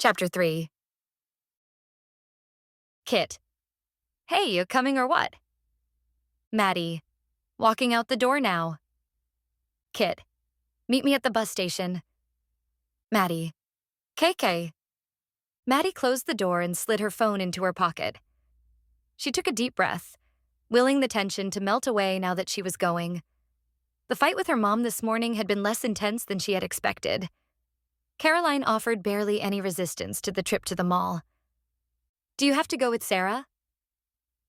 Chapter 3. Kit. Hey, you coming or what? Maddie. Walking out the door now. Kit. Meet me at the bus station. Maddie. KK. Maddie closed the door and slid her phone into her pocket. She took a deep breath, willing the tension to melt away now that she was going. The fight with her mom this morning had been less intense than she had expected. Caroline offered barely any resistance to the trip to the mall. Do you have to go with Sarah?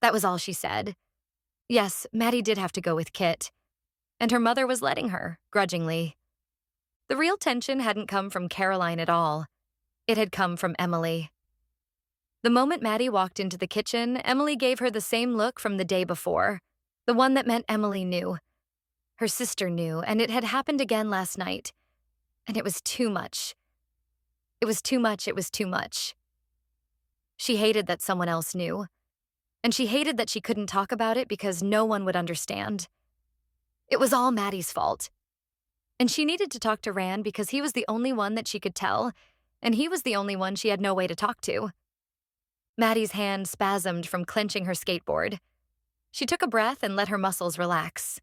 That was all she said. Yes, Maddie did have to go with Kit, and her mother was letting her, grudgingly. The real tension hadn't come from Caroline at all. It had come from Emily. The moment Maddie walked into the kitchen, Emily gave her the same look from the day before, the one that meant Emily knew. Her sister knew, and it had happened again last night. And it was too much. It was too much, it was too much. She hated that someone else knew. And she hated that she couldn't talk about it because no one would understand. It was all Maddie's fault. And she needed to talk to Rand because he was the only one that she could tell, and he was the only one she had no way to talk to. Maddie's hand spasmed from clenching her skateboard. She took a breath and let her muscles relax.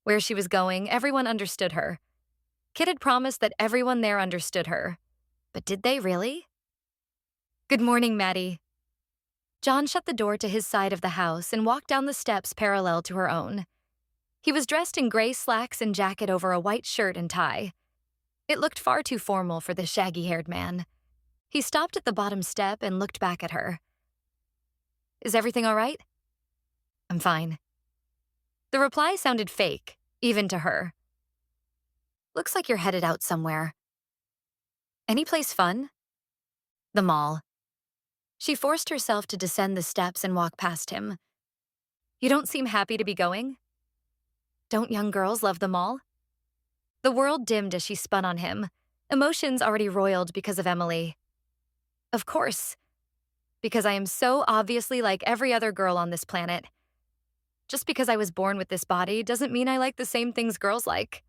Where she was going, everyone understood her. Kit had promised that everyone there understood her. But did they really? Good morning, Maddie. John shut the door to his side of the house and walked down the steps parallel to her own. He was dressed in gray slacks and jacket over a white shirt and tie. It looked far too formal for the shaggy-haired man. He stopped at the bottom step and looked back at her. Is everything all right? I'm fine. The reply sounded fake, even to her. Looks like you're headed out somewhere. Any place fun? The mall. She forced herself to descend the steps and walk past him. You don't seem happy to be going? Don't young girls love the mall? The world dimmed as she spun on him, emotions already roiled because of Emily. Of course. Because I am so obviously like every other girl on this planet. Just because I was born with this body doesn't mean I like the same things girls like.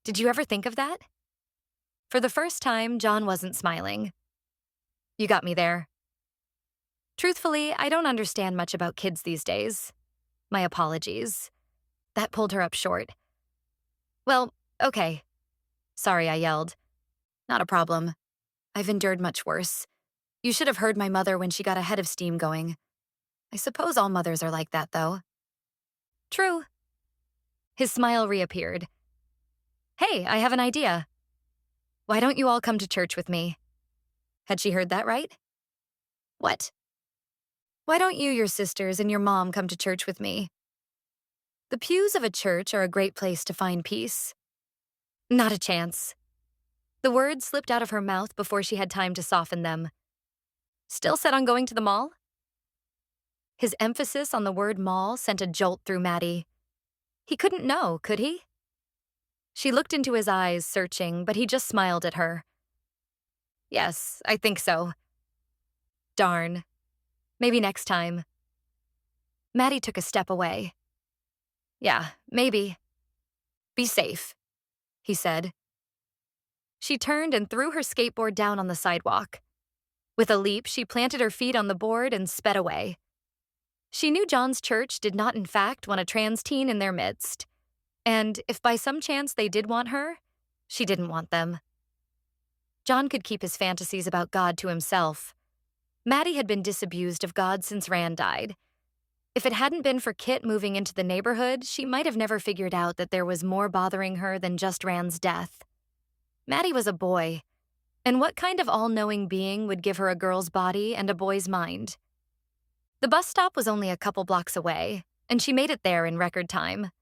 Did you ever think of that? For the first time, John wasn't smiling. You got me there. Truthfully, I don't understand much about kids these days. My apologies. That pulled her up short. Well, okay. Sorry, I yelled. Not a problem. I've endured much worse. You should have heard my mother when she got a head of steam going. I suppose all mothers are like that, though. True. His smile reappeared. Hey, I have an idea. Why don't you all come to church with me? Had she heard that right? What? Why don't you, your sisters, and your mom come to church with me? The pews of a church are a great place to find peace. Not a chance. The words slipped out of her mouth before she had time to soften them. Still set on going to the mall? His emphasis on the word mall sent a jolt through Maddie. He couldn't know, could he? She looked into his eyes, searching, but he just smiled at her. Yes, I think so. Darn. Maybe next time. Maddie took a step away. Yeah, maybe. Be safe, he said. She turned and threw her skateboard down on the sidewalk. With a leap, she planted her feet on the board and sped away. She knew John's church did not in fact want a trans teen in their midst. And if by some chance they did want her, she didn't want them. John could keep his fantasies about God to himself. Maddie had been disabused of God since Rand died. If it hadn't been for Kit moving into the neighborhood, she might have never figured out that there was more bothering her than just Rand's death. Maddie was a boy, and what kind of all-knowing being would give her a girl's body and a boy's mind? The bus stop was only a couple blocks away, and she made it there in record time.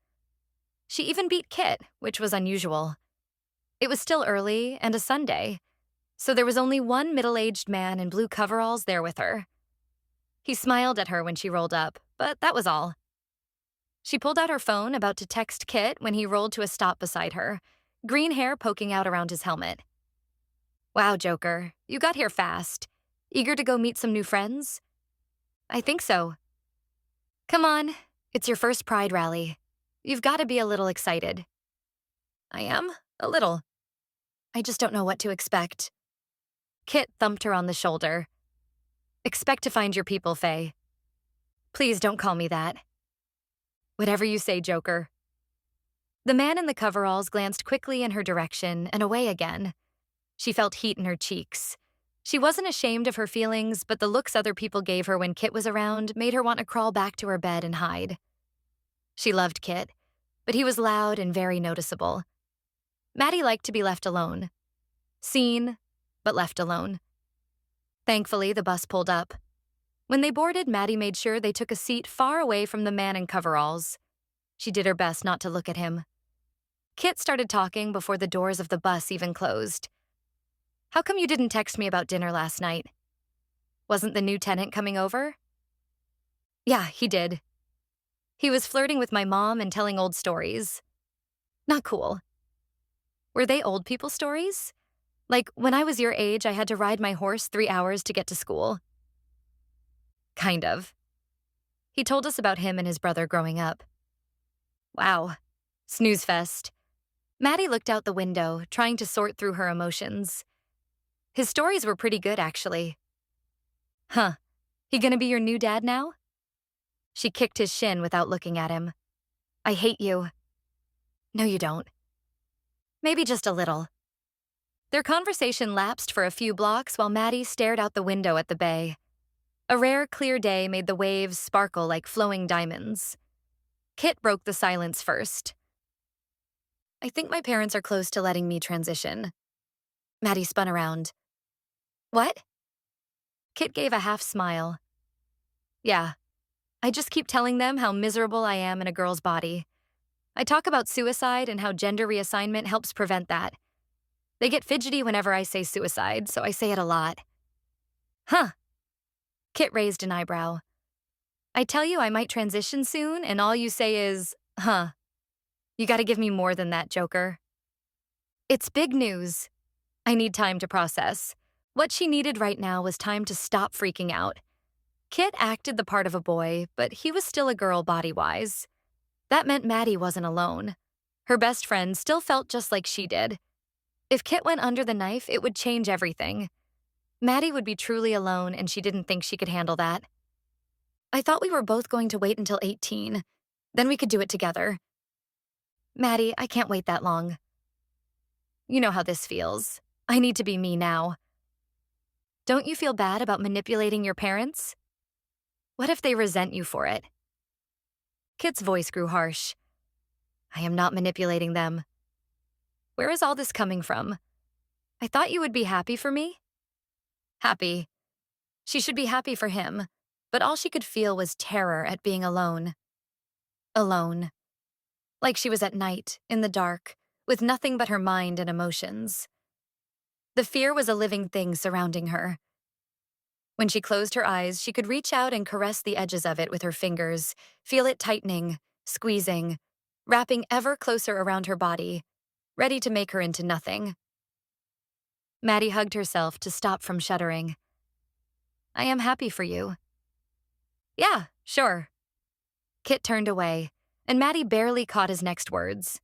She even beat Kit, which was unusual. It was still early and a Sunday, so there was only one middle-aged man in blue coveralls there with her. He smiled at her when she rolled up, but that was all. She pulled out her phone, about to text Kit when he rolled to a stop beside her, green hair poking out around his helmet. Wow, Joker, you got here fast. Eager to go meet some new friends? I think so. Come on, it's your first Pride rally. You've got to be a little excited. I am, a little. I just don't know what to expect. Kit thumped her on the shoulder. Expect to find your people, Faye. Please don't call me that. Whatever you say, Joker. The man in the coveralls glanced quickly in her direction and away again. She felt heat in her cheeks. She wasn't ashamed of her feelings, but the looks other people gave her when Kit was around made her want to crawl back to her bed and hide. She loved Kit, but he was loud and very noticeable. Maddie liked to be left alone. Seen, but left alone. Thankfully, the bus pulled up. When they boarded, Maddie made sure they took a seat far away from the man in coveralls. She did her best not to look at him. Kit started talking before the doors of the bus even closed. How come you didn't text me about dinner last night? Wasn't the new tenant coming over? Yeah, he did. He was flirting with my mom and telling old stories. Not cool. Were they old people stories? Like, when I was your age, I had to ride my horse 3 hours to get to school. Kind of. He told us about him and his brother growing up. Wow. Snooze fest. Maddie looked out the window, trying to sort through her emotions. His stories were pretty good, actually. Huh. He gonna be your new dad now? She kicked his shin without looking at him. I hate you. No, you don't. Maybe just a little. Their conversation lapsed for a few blocks while Maddie stared out the window at the bay. A rare, clear day made the waves sparkle like flowing diamonds. Kit broke the silence first. I think my parents are close to letting me transition. Maddie spun around. What? Kit gave a half smile. Yeah, I just keep telling them how miserable I am in a girl's body. I talk about suicide and how gender reassignment helps prevent that. They get fidgety whenever I say suicide, so I say it a lot. Huh. Kit raised an eyebrow. I tell you I might transition soon, and all you say is, huh. You gotta give me more than that, Joker. It's big news. I need time to process. What she needed right now was time to stop freaking out. Kit acted the part of a boy, but he was still a girl body-wise. That meant Maddie wasn't alone. Her best friend still felt just like she did. If Kit went under the knife, it would change everything. Maddie would be truly alone, and she didn't think she could handle that. I thought we were both going to wait until 18. Then we could do it together. Maddie, I can't wait that long. You know how this feels. I need to be me now. Don't you feel bad about manipulating your parents? What if they resent you for it? Kit's voice grew harsh. I am not manipulating them. Where is all this coming from? I thought you would be happy for me? Happy. She should be happy for him, but all she could feel was terror at being alone. Alone. Like she was at night, in the dark, with nothing but her mind and emotions. The fear was a living thing surrounding her. When she closed her eyes, she could reach out and caress the edges of it with her fingers, feel it tightening, squeezing, wrapping ever closer around her body, ready to make her into nothing. Maddie hugged herself to stop from shuddering. I am happy for you. Yeah, sure. Kit turned away, and Maddie barely caught his next words.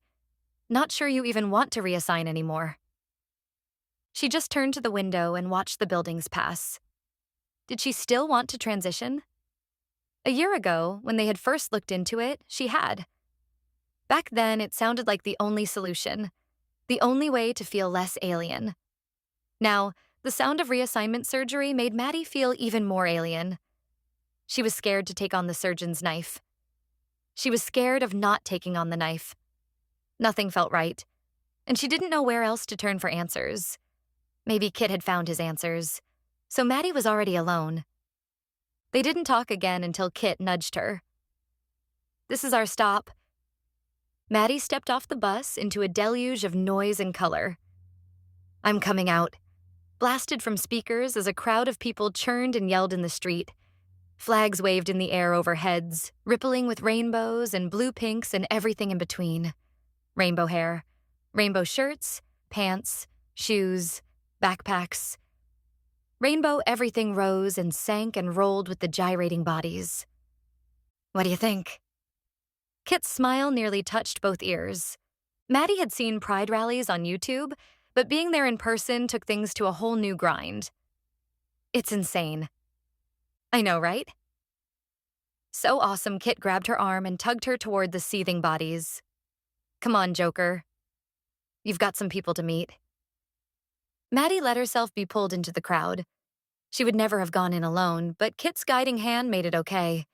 Not sure you even want to reassign anymore. She just turned to the window and watched the buildings pass. Did she still want to transition? A year ago, when they had first looked into it, she had. Back then, it sounded like the only solution, the only way to feel less alien. Now, the sound of reassignment surgery made Maddie feel even more alien. She was scared to take on the surgeon's knife. She was scared of not taking on the knife. Nothing felt right, and she didn't know where else to turn for answers. Maybe Kit had found his answers, so Maddie was already alone. They didn't talk again until Kit nudged her. This is our stop. Maddie stepped off the bus into a deluge of noise and color. I'm coming out, blasted from speakers as a crowd of people churned and yelled in the street. Flags waved in the air over heads, rippling with rainbows and blue pinks and everything in between. Rainbow hair, rainbow shirts, pants, shoes, backpacks. Rainbow everything rose and sank and rolled with the gyrating bodies. What do you think? Kit's smile nearly touched both ears. Maddie had seen pride rallies on YouTube, but being there in person took things to a whole new grind. It's insane. I know, right? So awesome, Kit grabbed her arm and tugged her toward the seething bodies. Come on, Joker. You've got some people to meet. Maddie let herself be pulled into the crowd. She would never have gone in alone, but Kit's guiding hand made it okay.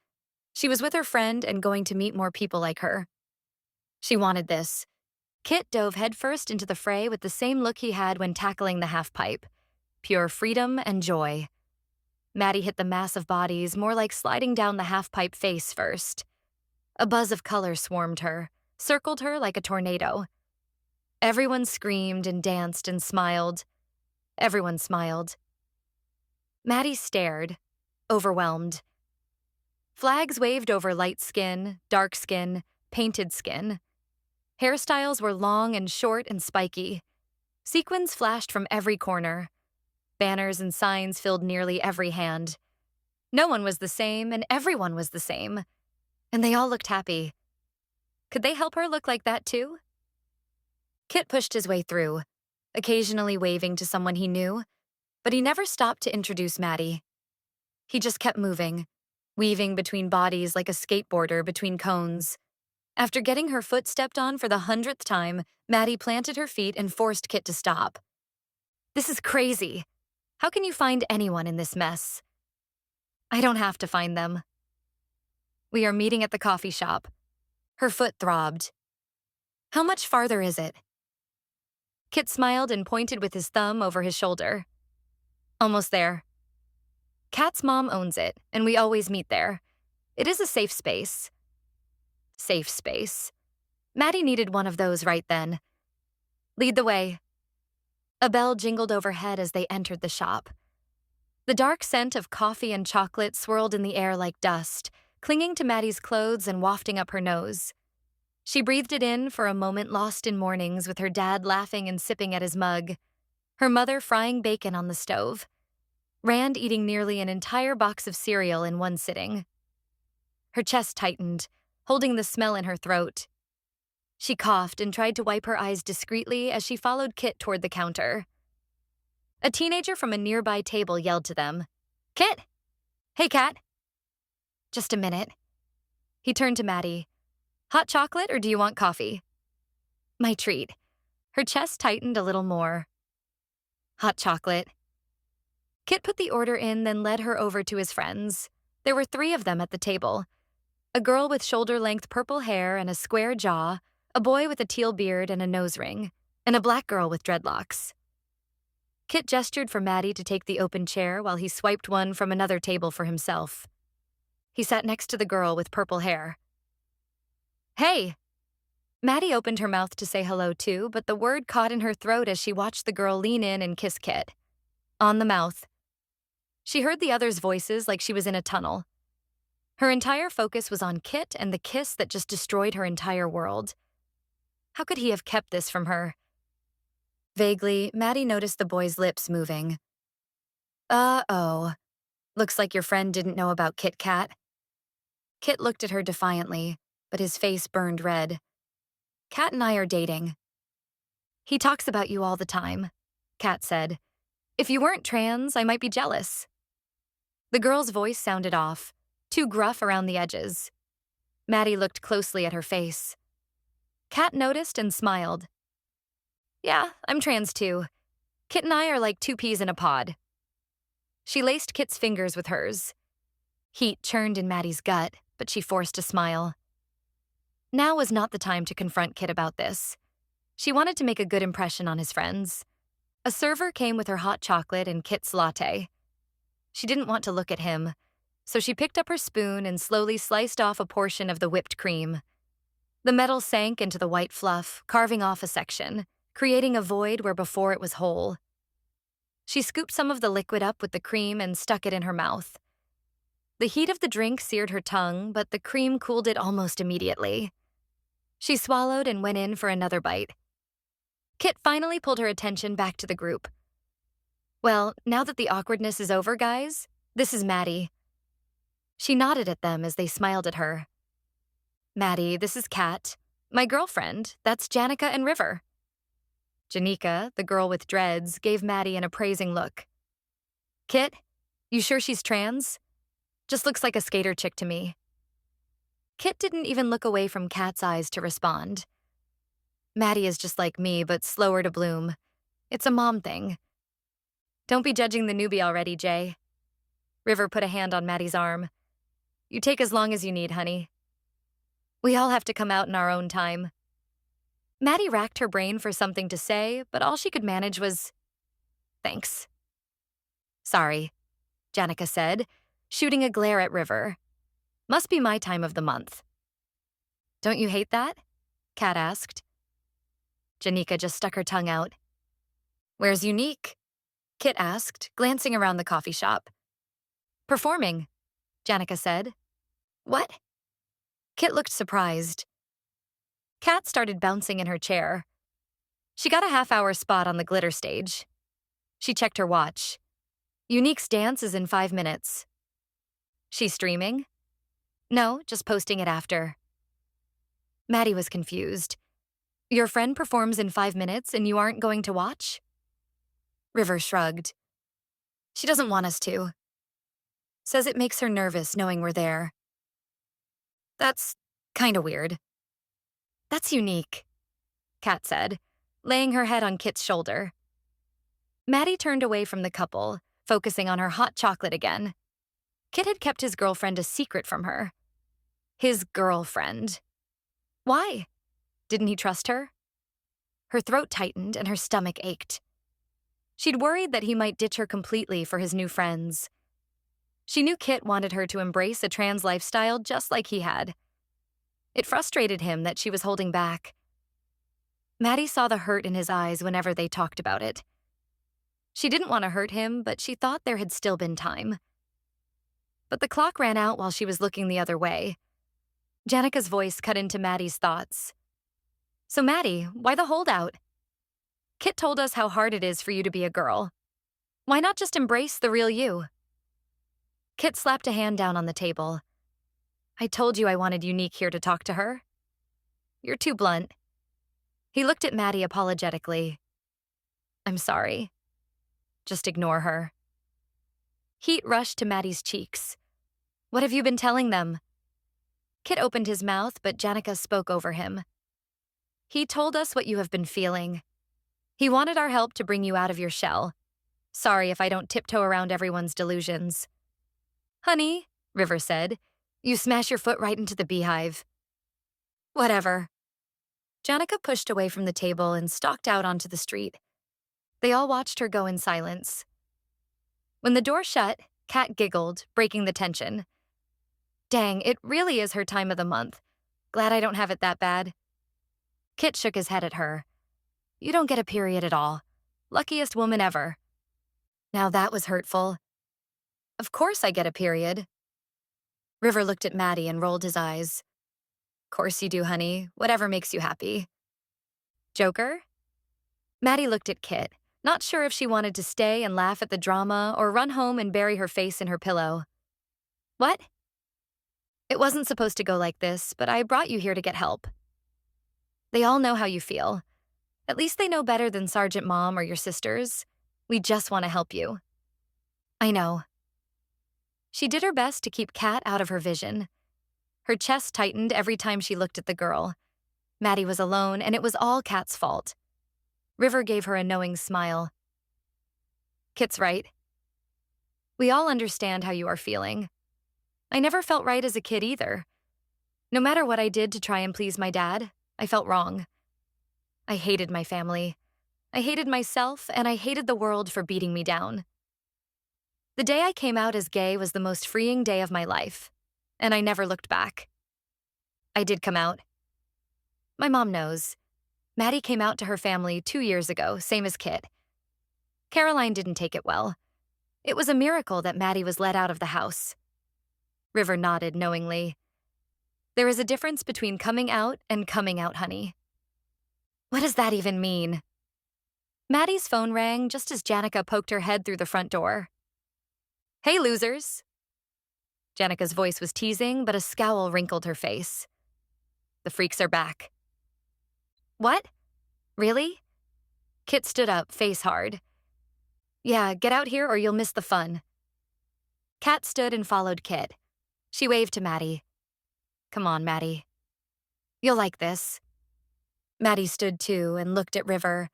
She was with her friend and going to meet more people like her. She wanted this. Kit dove headfirst into the fray with the same look he had when tackling the half-pipe. Pure freedom and joy. Maddie hit the mass of bodies, more like sliding down the half-pipe face first. A buzz of color swarmed her, circled her like a tornado. Everyone screamed and danced and smiled. Everyone smiled. Maddie stared, overwhelmed. Flags waved over light skin, dark skin, painted skin. Hairstyles were long and short and spiky. Sequins flashed from every corner. Banners and signs filled nearly every hand. No one was the same, and everyone was the same. And they all looked happy. Could they help her look like that too? Kit pushed his way through, occasionally waving to someone he knew, but he never stopped to introduce Maddie. He just kept moving, weaving between bodies like a skateboarder between cones. After getting her foot stepped on for the 100th time, Maddie planted her feet and forced Kit to stop. This is crazy. How can you find anyone in this mess? I don't have to find them. We are meeting at the coffee shop. Her foot throbbed. How much farther is it? Kit smiled and pointed with his thumb over his shoulder. Almost there. Kat's mom owns it, and we always meet there. It is a safe space. Safe space. Maddie needed one of those right then. Lead the way. A bell jingled overhead as they entered the shop. The dark scent of coffee and chocolate swirled in the air like dust, clinging to Maddie's clothes and wafting up her nose. She breathed it in for a moment, lost in mornings, with her dad laughing and sipping at his mug, her mother frying bacon on the stove, Rand eating nearly an entire box of cereal in one sitting. Her chest tightened, holding the smell in her throat. She coughed and tried to wipe her eyes discreetly as she followed Kit toward the counter. A teenager from a nearby table yelled to them, "Kit! Hey, Kat!" Just a minute. He turned to Maddie. Hot chocolate or do you want coffee? My treat. Her chest tightened a little more. Hot chocolate. Kit put the order in, then led her over to his friends. There were 3 of them at the table. A girl with shoulder-length purple hair and a square jaw, a boy with a teal beard and a nose ring, and a black girl with dreadlocks. Kit gestured for Maddie to take the open chair while he swiped one from another table for himself. He sat next to the girl with purple hair. Hey! Maddie opened her mouth to say hello too, but the word caught in her throat as she watched the girl lean in and kiss Kit. On the mouth. She heard the others' voices like she was in a tunnel. Her entire focus was on Kit and the kiss that just destroyed her entire world. How could he have kept this from her? Vaguely, Maddie noticed the boy's lips moving. Uh-oh. Looks like your friend didn't know about Kit Kat. Kit looked at her defiantly, but his face burned red. Kat and I are dating. He talks about you all the time, Kat said. If you weren't trans, I might be jealous. The girl's voice sounded off, too gruff around the edges. Maddie looked closely at her face. Kat noticed and smiled. Yeah, I'm trans too. Kit and I are like 2 peas in a pod. She laced Kit's fingers with hers. Heat churned in Maddie's gut, but she forced a smile. Now was not the time to confront Kit about this. She wanted to make a good impression on his friends. A server came with her hot chocolate and Kit's latte. She didn't want to look at him, so she picked up her spoon and slowly sliced off a portion of the whipped cream. The metal sank into the white fluff, carving off a section, creating a void where before it was whole. She scooped some of the liquid up with the cream and stuck it in her mouth. The heat of the drink seared her tongue, but the cream cooled it almost immediately. She swallowed and went in for another bite. Kit finally pulled her attention back to the group. Well, now that the awkwardness is over, guys, this is Maddie. She nodded at them as they smiled at her. Maddie, this is Kat. My girlfriend, that's Janica and River. Janika, the girl with dreads, gave Maddie an appraising look. Kit, you sure she's trans? Just looks like a skater chick to me. Kit didn't even look away from Kat's eyes to respond. Maddie is just like me, but slower to bloom. It's a mom thing. Don't be judging the newbie already, Jay. River put a hand on Maddie's arm. You take as long as you need, honey. We all have to come out in our own time. Maddie racked her brain for something to say, but all she could manage was, thanks. Sorry, Janika said, shooting a glare at River. Must be my time of the month. Don't you hate that? Kat asked. Janika just stuck her tongue out. Where's Unique? Kit asked, glancing around the coffee shop. Performing, Janika said. What? Kit looked surprised. Kat started bouncing in her chair. She got a half-hour spot on the glitter stage. She checked her watch. Unique's dance is in 5 minutes. She's streaming? No, just posting it after. Maddie was confused. Your friend performs in 5 minutes and you aren't going to watch? River shrugged. She doesn't want us to. Says it makes her nervous knowing we're there. That's kinda weird. That's unique, Kat said, laying her head on Kit's shoulder. Maddie turned away from the couple, focusing on her hot chocolate again. Kit had kept his girlfriend a secret from her. His girlfriend. Why? Didn't he trust her? Her throat tightened and her stomach ached. She'd worried that he might ditch her completely for his new friends. She knew Kit wanted her to embrace a trans lifestyle just like he had. It frustrated him that she was holding back. Maddie saw the hurt in his eyes whenever they talked about it. She didn't want to hurt him, but she thought there had still been time. But the clock ran out while she was looking the other way. Janika's voice cut into Maddie's thoughts. So Maddie, why the holdout? Kit told us how hard it is for you to be a girl. Why not just embrace the real you? Kit slapped a hand down on the table. I told you I wanted Unique here to talk to her. You're too blunt. He looked at Maddie apologetically. I'm sorry. Just ignore her. Heat rushed to Maddie's cheeks. What have you been telling them? Kit opened his mouth, but Janika spoke over him. He told us what you have been feeling. He wanted our help to bring you out of your shell. Sorry if I don't tiptoe around everyone's delusions. Honey, River said, you smash your foot right into the beehive. Whatever. Janika pushed away from the table and stalked out onto the street. They all watched her go in silence. When the door shut, Kat giggled, breaking the tension. Dang, it really is her time of the month. Glad I don't have it that bad. Kit shook his head at her. You don't get a period at all. Luckiest woman ever. Now that was hurtful. Of course I get a period. River looked at Maddie and rolled his eyes. Course you do, honey. Whatever makes you happy. Joker? Maddie looked at Kit, not sure if she wanted to stay and laugh at the drama or run home and bury her face in her pillow. What? It wasn't supposed to go like this, but I brought you here to get help. They all know how you feel. At least they know better than Sergeant Mom or your sisters. We just want to help you. I know. She did her best to keep Kat out of her vision. Her chest tightened every time she looked at the girl. Maddie was alone, and it was all Kat's fault. River gave her a knowing smile. Kit's right. We all understand how you are feeling. I never felt right as a kid either. No matter what I did to try and please my dad, I felt wrong. I hated my family. I hated myself, and I hated the world for beating me down. The day I came out as gay was the most freeing day of my life, and I never looked back. I did come out. My mom knows. Maddie came out to her family 2 years ago, same as Kit. Caroline didn't take it well. It was a miracle that Maddie was let out of the house. River nodded knowingly. There is a difference between coming out and coming out, honey. What does that even mean? Maddie's phone rang just as Janika poked her head through the front door. Hey, losers. Janika's voice was teasing, but a scowl wrinkled her face. The freaks are back. What? Really? Kit stood up, face hard. Yeah, get out here or you'll miss the fun. Kat stood and followed Kit. She waved to Maddie. Come on, Maddie. You'll like this. Maddie stood too and looked at River.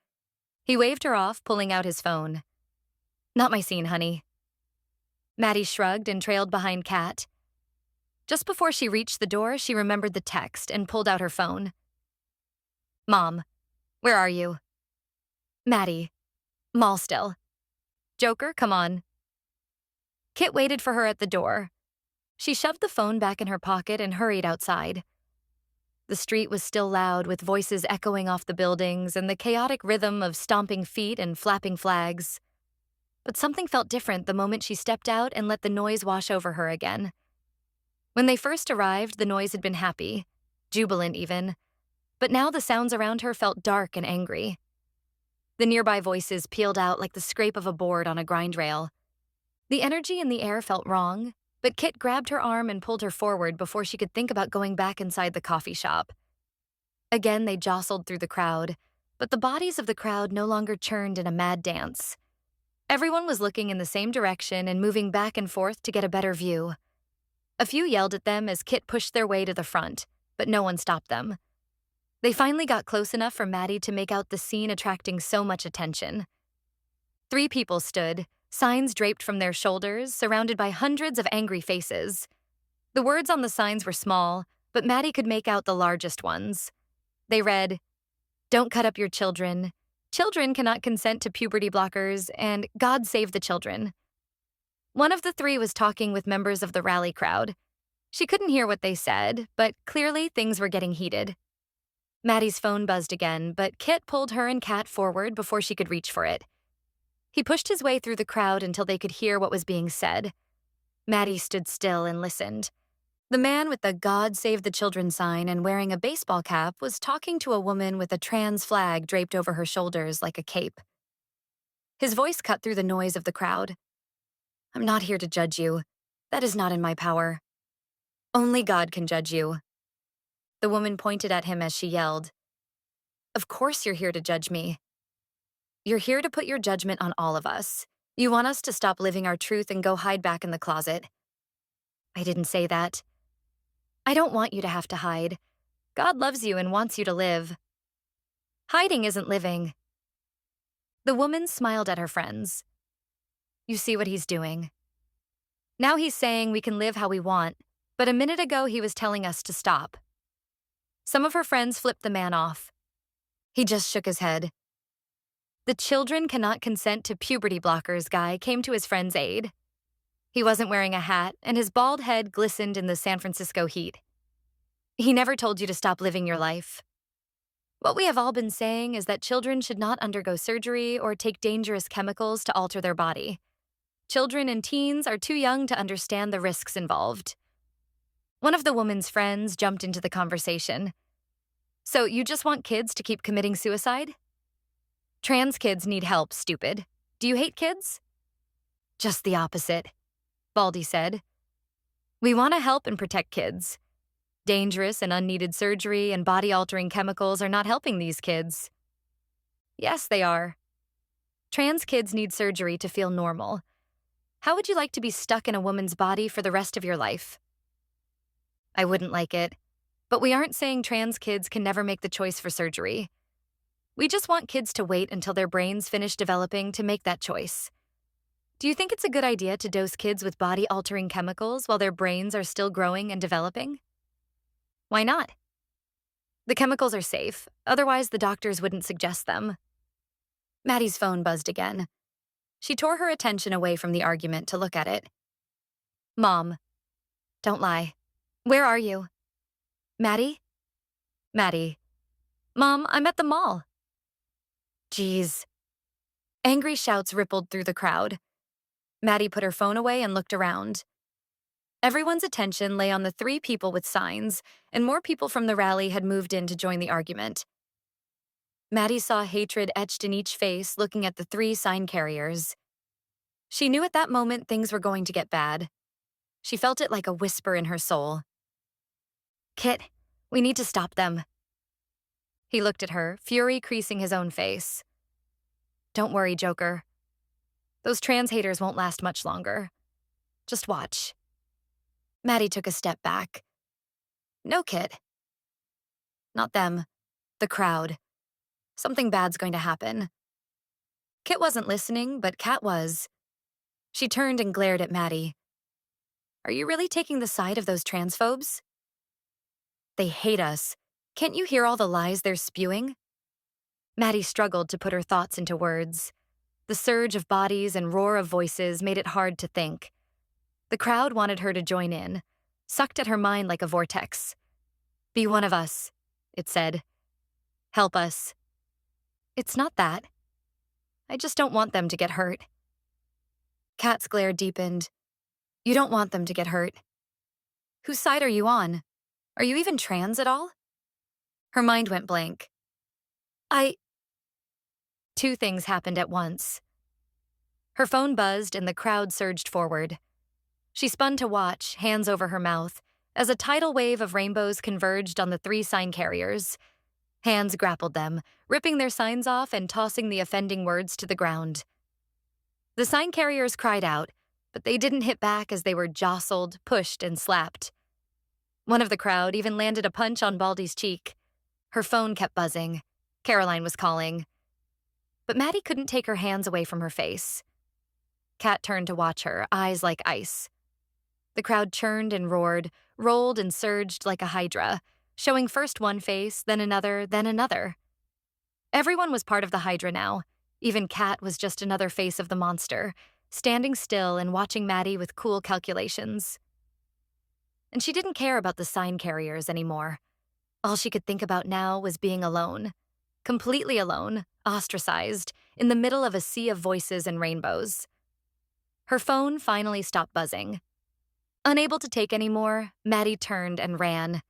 He waved her off, pulling out his phone. Not my scene, honey. Maddie shrugged and trailed behind Kat. Just before she reached the door, she remembered the text and pulled out her phone. Mom, where are you? Maddie, mall still. Joker, come on. Kit waited for her at the door. She shoved the phone back in her pocket and hurried outside. The street was still loud, with voices echoing off the buildings and the chaotic rhythm of stomping feet and flapping flags. But something felt different the moment she stepped out and let the noise wash over her again. When they first arrived, the noise had been happy, jubilant even, but now the sounds around her felt dark and angry. The nearby voices pealed out like the scrape of a board on a grind rail. The energy in the air felt wrong, but Kit grabbed her arm and pulled her forward before she could think about going back inside the coffee shop. Again, they jostled through the crowd, but the bodies of the crowd no longer churned in a mad dance. Everyone was looking in the same direction and moving back and forth to get a better view. A few yelled at them as Kit pushed their way to the front, but no one stopped them. They finally got close enough for Maddie to make out the scene attracting so much attention. 3 people stood, signs draped from their shoulders, surrounded by hundreds of angry faces. The words on the signs were small, but Maddie could make out the largest ones. They read, "Don't cut up your children. Children cannot consent to puberty blockers," and "God save the children." One of the 3 was talking with members of the rally crowd. She couldn't hear what they said, but clearly things were getting heated. Maddie's phone buzzed again, but Kit pulled her and Kat forward before she could reach for it. He pushed his way through the crowd until they could hear what was being said. Maddie stood still and listened. The man with the "God Save the Children" sign and wearing a baseball cap was talking to a woman with a trans flag draped over her shoulders like a cape. His voice cut through the noise of the crowd. "I'm not here to judge you. That is not in my power. Only God can judge you." The woman pointed at him as she yelled, "Of course you're here to judge me. You're here to put your judgment on all of us. You want us to stop living our truth and go hide back in the closet." "I didn't say that. I don't want you to have to hide. God loves you and wants you to live. Hiding isn't living." The woman smiled at her friends. "You see what he's doing. Now he's saying we can live how we want, but a minute ago he was telling us to stop." Some of her friends flipped the man off. He just shook his head. The "children cannot consent to puberty blockers" guy came to his friend's aid. He wasn't wearing a hat, and his bald head glistened in the San Francisco heat. "He never told you to stop living your life. What we have all been saying is that children should not undergo surgery or take dangerous chemicals to alter their body. Children and teens are too young to understand the risks involved." One of the woman's friends jumped into the conversation. "So you just want kids to keep committing suicide? Trans kids need help, stupid. Do you hate kids?" "Just the opposite," Baldy said. "We want to help and protect kids. Dangerous and unneeded surgery and body-altering chemicals are not helping these kids." "Yes, they are. Trans kids need surgery to feel normal. How would you like to be stuck in a woman's body for the rest of your life?" "I wouldn't like it, but we aren't saying trans kids can never make the choice for surgery. We just want kids to wait until their brains finish developing to make that choice. Do you think it's a good idea to dose kids with body-altering chemicals while their brains are still growing and developing?" "Why not? The chemicals are safe, otherwise the doctors wouldn't suggest them." Maddie's phone buzzed again. She tore her attention away from the argument to look at it. "Mom, don't lie. Where are you?" "Maddie?" "Maddie. Mom, I'm at the mall." "Geez." Angry shouts rippled through the crowd. Maddie put her phone away and looked around. Everyone's attention lay on the 3 people with signs, and more people from the rally had moved in to join the argument. Maddie saw hatred etched in each face looking at the 3 sign carriers. She knew at that moment things were going to get bad. She felt it like a whisper in her soul. "Kit, we need to stop them." He looked at her, fury creasing his own face. Don't worry, Joker. Those trans haters won't last much longer. Just watch. Maddie took a step back. No, Kit. Not them. The crowd. Something bad's going to happen. Kit wasn't listening, but Kat was. She turned and glared at Maddie. Are you really taking the side of those transphobes? They hate us. Can't you hear all the lies they're spewing? Maddie struggled to put her thoughts into words. The surge of bodies and roar of voices made it hard to think. The crowd wanted her to join in, sucked at her mind like a vortex. Be one of us, it said. Help us. It's not that. I just don't want them to get hurt. Kat's glare deepened. You don't want them to get hurt. Whose side are you on? Are you even trans at all? Her mind went blank. Two things happened at once. Her phone buzzed and the crowd surged forward. She spun to watch, hands over her mouth, as a tidal wave of rainbows converged on the 3 sign carriers. Hands grappled them, ripping their signs off and tossing the offending words to the ground. The sign carriers cried out, but they didn't hit back as they were jostled, pushed, and slapped. One of the crowd even landed a punch on Baldy's cheek. Her phone kept buzzing. Caroline was calling. But Maddie couldn't take her hands away from her face. Kat turned to watch her, eyes like ice. The crowd churned and roared, rolled and surged like a hydra, showing first one face, then another, then another. Everyone was part of the hydra now. Even Kat was just another face of the monster, standing still and watching Maddie with cool calculations. And she didn't care about the sign carriers anymore. All she could think about now was being alone. Completely alone, ostracized, in the middle of a sea of voices and rainbows. Her phone finally stopped buzzing. Unable to take any more, Maddie turned and ran.